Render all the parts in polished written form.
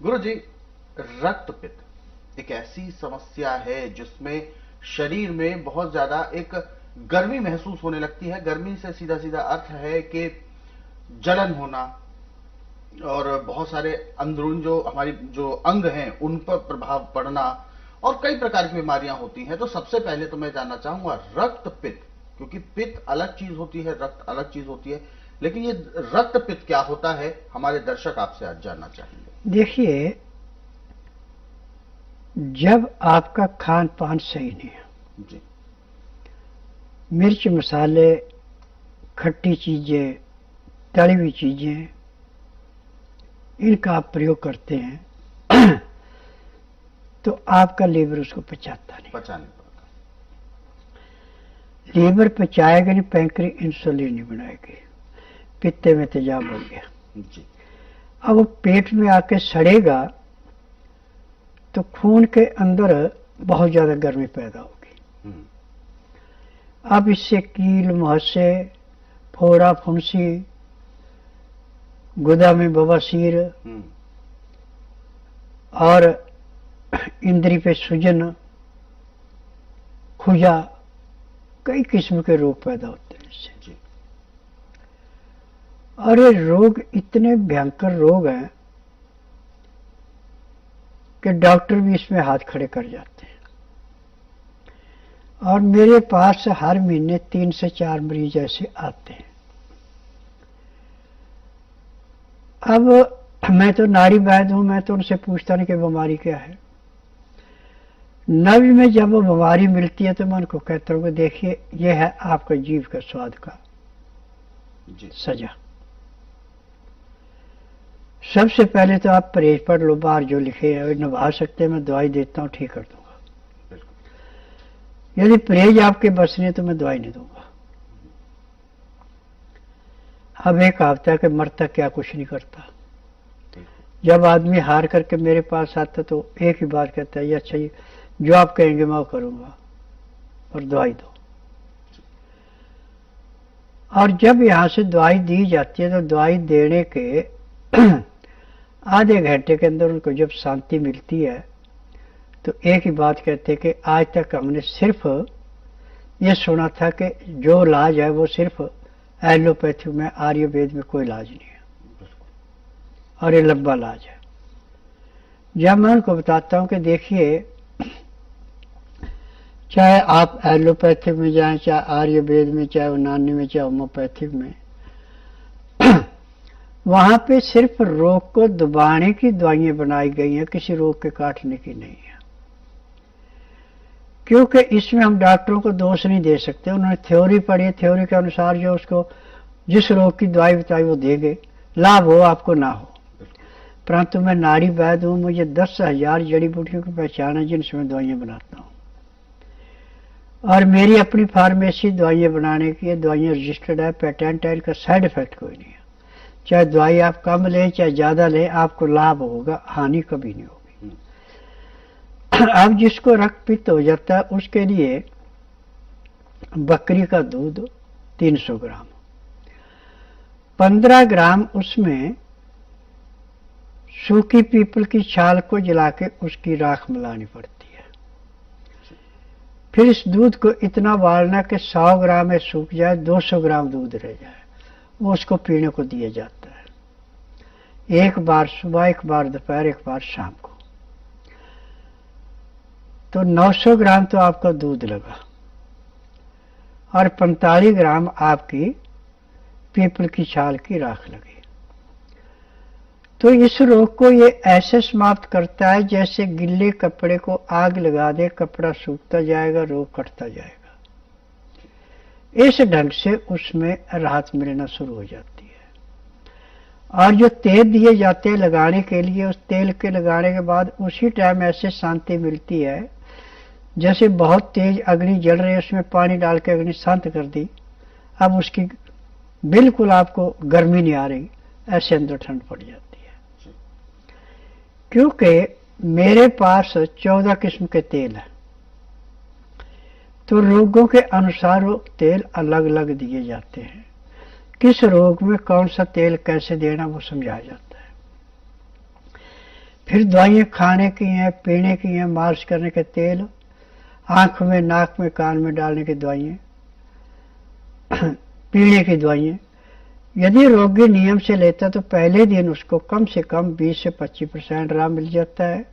गुरुजी, रक्तपित्त एक ऐसी समस्या है जिसमें शरीर में बहुत ज्यादा एक गर्मी महसूस होने लगती है। गर्मी से सीधा सीधा अर्थ है कि जलन होना और बहुत सारे अंदरून जो हमारी जो अंग हैं उन पर प्रभाव पड़ना और कई प्रकार की बीमारियां होती हैं। तो सबसे पहले तो मैं जानना चाहूंगा रक्तपित्त, क्योंकि पित्त अलग चीज होती है, रक्त अलग चीज होती है, लेकिन ये रक्तपित्त क्या होता है, हमारे दर्शक आपसे आज जानना चाहेंगे। देखिए, जब आपका खान पान सही नहीं है, जी। मिर्च मसाले, खट्टी चीजें, तली हुई चीजें, इनका आप प्रयोग करते हैं तो आपका लीवर उसको पचाता नहीं। पचा नहीं पाता। लीवर पचाएगा नहीं, पैंक्री इंसुलिन नहीं बनाएगी, पित्ते में तेजाब हो गया। जी। अब वो पेट में आके सड़ेगा तो खून के अंदर बहुत ज्यादा गर्मी पैदा होगी। अब इससे कील मुहासे, फोड़ा फुंसी, गुदा में बवासीर और इंद्री पे सूजन, खुजा, कई किस्म के रोग पैदा होते हैं इससे। और ये रोग इतने भयंकर रोग हैं कि डॉक्टर भी इसमें हाथ खड़े कर जाते हैं। और मेरे पास हर महीने 3 से 4 मरीज ऐसे आते हैं। अब मैं तो नाड़ी वैद्य हूं, मैं तो उनसे पूछता नहीं कि बीमारी क्या है। नब्ज में जब वो बीमारी मिलती है तो मैं उनको कहता हूं कि देखिए, ये है आपका जीव का स्वाद का सजा। सबसे पहले तो आप परहेज पढ़ लो, बाहर जो लिखे है निभा सकते हैं, मैं दवाई देता हूं, ठीक कर दूंगा। यदि परहेज आपके बस नहीं तो मैं दवाई नहीं दूंगा। अब एक कहावत है कि मरता क्या कुछ नहीं करता। जब आदमी हार करके मेरे पास आता तो एक ही बात कहता है, ये अच्छा, ये जो आप कहेंगे मैं वो करूंगा और दवाई दो। और जब यहां से दवाई दी जाती है तो दवाई देने के आधे घंटे के अंदर उनको जब शांति मिलती है तो एक ही बात कहते हैं कि आज तक हमने सिर्फ ये सुना था कि जो इलाज है वो सिर्फ एलोपैथी में, आयुर्वेद में कोई इलाज नहीं है और ये लंबा इलाज है। जब मैं उनको बताता हूं कि देखिए, चाहे आप एलोपैथिक में जाएं, चाहे आयुर्वेद में, चाहे यूनानी में, चाहे होम्योपैथिक में, वहां पे सिर्फ रोग को दबाने की दवाइयां बनाई गई हैं, किसी रोग के काटने की नहीं है। क्योंकि इसमें हम डॉक्टरों को दोष नहीं दे सकते। उन्होंने थ्योरी पढ़ी, थ्योरी के अनुसार जो उसको जिस रोग की दवाई बताई वो देंगे, लाभ हो आपको ना हो। परंतु मैं नाड़ी वैद्य हूं, मुझे 10,000 जड़ी बूटियों की पहचान है जिनसे मैं दवाइयां बनाता हूं। और मेरी अपनी फार्मेसी दवाइयां बनाने की है, दवाइयां रजिस्टर्ड है, पेटेंट है, इनका साइड इफेक्ट कोई नहीं है। चाहे दवाई आप कम लें चाहे ज्यादा लें, आपको लाभ होगा, हानि कभी नहीं होगी। अब जिसको रक्तपित्त हो जाता है उसके लिए बकरी का दूध 300 ग्राम, 15 ग्राम उसमें सूखी पीपल की छाल को जला के उसकी राख मिलानी पड़ती है। फिर इस दूध को इतना उबालना कि 100 ग्राम में सूख जाए, 200 ग्राम दूध रह जाए, वो उसको पीने को दिया जाता है। एक बार सुबह, एक बार दोपहर, एक बार शाम को। तो 900 ग्राम तो आपका दूध लगा और 45 ग्राम आपकी पीपल की छाल की राख लगी। तो इस रोग को ये ऐसे समाप्त करता है जैसे गिल्ले कपड़े को आग लगा दे, कपड़ा सूखता जाएगा, रोग कटता जाएगा। इस ढंग से उसमें राहत मिलना शुरू हो जाती है। और जो तेल दिए जाते हैं लगाने के लिए, उस तेल के लगाने के बाद उसी टाइम ऐसे शांति मिलती है जैसे बहुत तेज अग्नि जल रही है, उसमें पानी डाल के अग्नि शांत कर दी, अब उसकी बिल्कुल आपको गर्मी नहीं आ रही, ऐसे अंदर ठंड पड़ जाती है। क्योंकि मेरे पास 14 किस्म के तेल हैं, तो रोगों के अनुसार वो तेल अलग अलग दिए जाते हैं। किस रोग में कौन सा तेल कैसे देना वो समझाया जाता है। फिर दवाइयाँ खाने की हैं, पीने की हैं, मालिश करने के तेल, आँख में, नाक में, कान में डालने की दवाइयाँ, पीने की दवाइयाँ। यदि रोगी नियम से लेता तो पहले दिन उसको कम से कम 20 से 25% आराम मिल जाता है,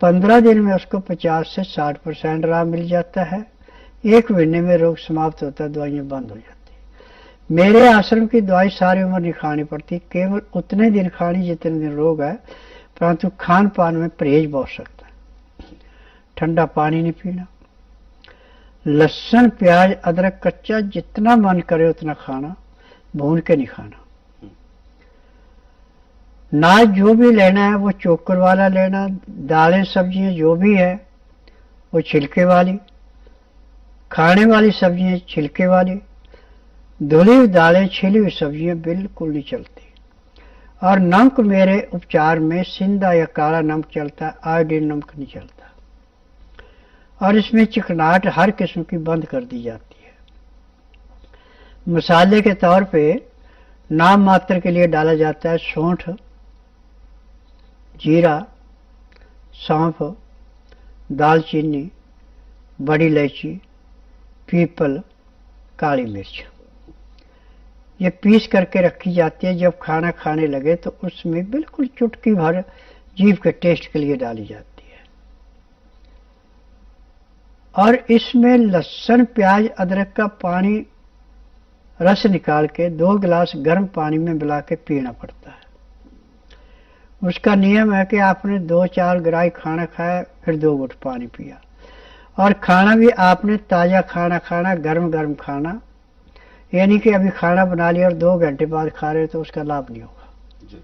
15 दिन में उसको 50 से 60% आराम मिल जाता है, 1 महीने में रोग समाप्त होता है, दवाइयाँ बंद हो जाती है। मेरे आश्रम की दवाई सारी उम्र नहीं खानी पड़ती, केवल उतने दिन खानी जितने दिन रोग है, परंतु खान पान में परहेज बहुत सकता है। ठंडा पानी नहीं पीना, लहसुन प्याज अदरक कच्चा जितना मन करे उतना खाना, भून के नहीं खाना। नाज जो भी लेना है वो चोकर वाला लेना, दालें सब्जियां जो भी है वो छिलके वाली, खाने वाली सब्जियां छिलके वाली, धुली हुई दालें छिली हुई सब्जियां बिल्कुल नहीं चलती। और नमक मेरे उपचार में सिंधा या काला नमक चलता है, आयोडीन नमक नहीं चलता। और इसमें चिकनाहट हर किस्म की बंद कर दी जाती है। मसाले के तौर पे नाम मात्र के लिए डाला जाता है सौंठ, जीरा, सौंफ, दालचीनी, बड़ी इलायची, पीपल, काली मिर्च। ये पीस करके रखी जाती है, जब खाना खाने लगे तो उसमें बिल्कुल चुटकी भर जीभ के टेस्ट के लिए डाली जाती है। और इसमें लहसुन प्याज अदरक का पानी रस निकाल के 2 गिलास गर्म पानी में मिला के पीना पड़ता है। उसका नियम है कि आपने 2-4 ग्राही खाना खाया, फिर 2 घूंट पानी पिया। और खाना भी आपने ताज़ा खाना खाना, गर्म गर्म खाना, यानी कि अभी खाना बना लिया और 2 घंटे बाद खा रहे तो उसका लाभ नहीं होगा जी।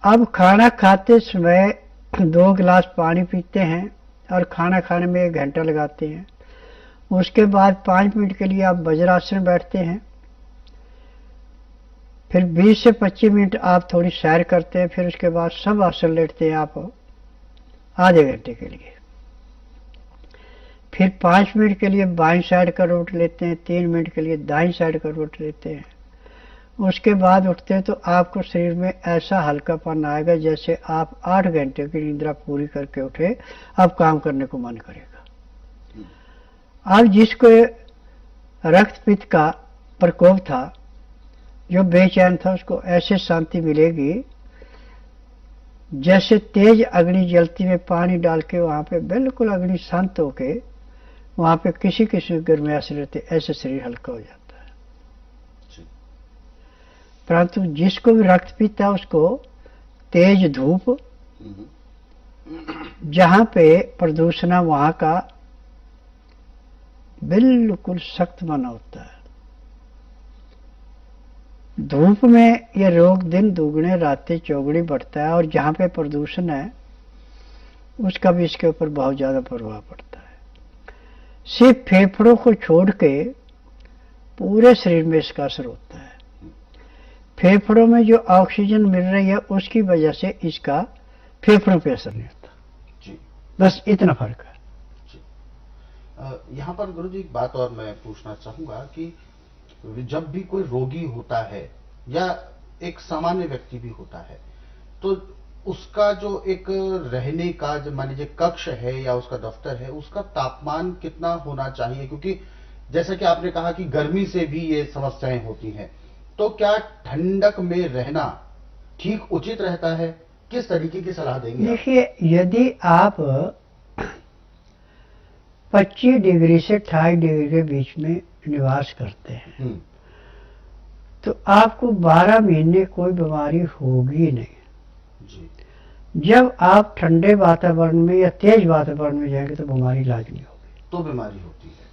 अब खाना खाते समय 2 गिलास पानी पीते हैं और खाना खाने में 1 घंटा लगाते हैं। उसके बाद 5 मिनट के लिए आप वज्रासन बैठते हैं, फिर 20 से 25 मिनट आप थोड़ी सैर करते हैं, फिर उसके बाद सब आसन लेटते हैं आप आधे घंटे के लिए। फिर 5 मिनट के लिए बाईं साइड करवट लेते हैं, 3 मिनट के लिए दाईं साइड करवट लेते हैं। उसके बाद उठते हैं तो आपको शरीर में ऐसा हल्कापन आएगा जैसे आप 8 घंटे की निद्रा पूरी करके उठे, अब काम करने को मन करेगा। अब जिसको रक्त पित्त का प्रकोप था, जो बेचैन था, उसको ऐसे शांति मिलेगी जैसे तेज अग्नि जलती में पानी डाल के वहां पे बिल्कुल अग्नि शांत होके वहां पे किसी किसी गर्माश रहते, ऐसे शरीर हल्का हो जाता है। परंतु जिसको भी रक्त पित्त है उसको तेज धूप, जहां पे प्रदूषण है वहां का बिल्कुल सख्त मना होता है। धूप में यह रोग दिन दुगने रातें चौगुनी बढ़ता है, और जहां पे प्रदूषण है उसका भी इसके ऊपर बहुत ज्यादा प्रभाव पड़ता है। सिर्फ फेफड़ों को छोड़ के पूरे शरीर में इसका असर होता है। फेफड़ों में जो ऑक्सीजन मिल रही है उसकी वजह से इसका फेफड़ों पे असर नहीं होता जी। बस इतना फर्क है। यहाँ पर गुरुजी एक बात और मैं पूछना चाहूंगा कि जब भी कोई रोगी होता है या एक सामान्य व्यक्ति भी होता है, तो उसका जो एक रहने का, जो मान लीजिए कक्ष है या उसका दफ्तर है, उसका तापमान कितना होना चाहिए? क्योंकि जैसा कि आपने कहा कि गर्मी से भी ये समस्याएं होती हैं, तो क्या ठंडक में रहना ठीक उचित रहता है? किस तरीके की सलाह देंगे? देखिए, यदि आप 25 डिग्री से 28 डिग्री के बीच में निवास करते हैं तो आपको 12 महीने कोई बीमारी होगी नहीं जी। जब आप ठंडे वातावरण में या तेज वातावरण में जाएंगे तो बीमारी लाजमी होगी। तो बीमारी होती है।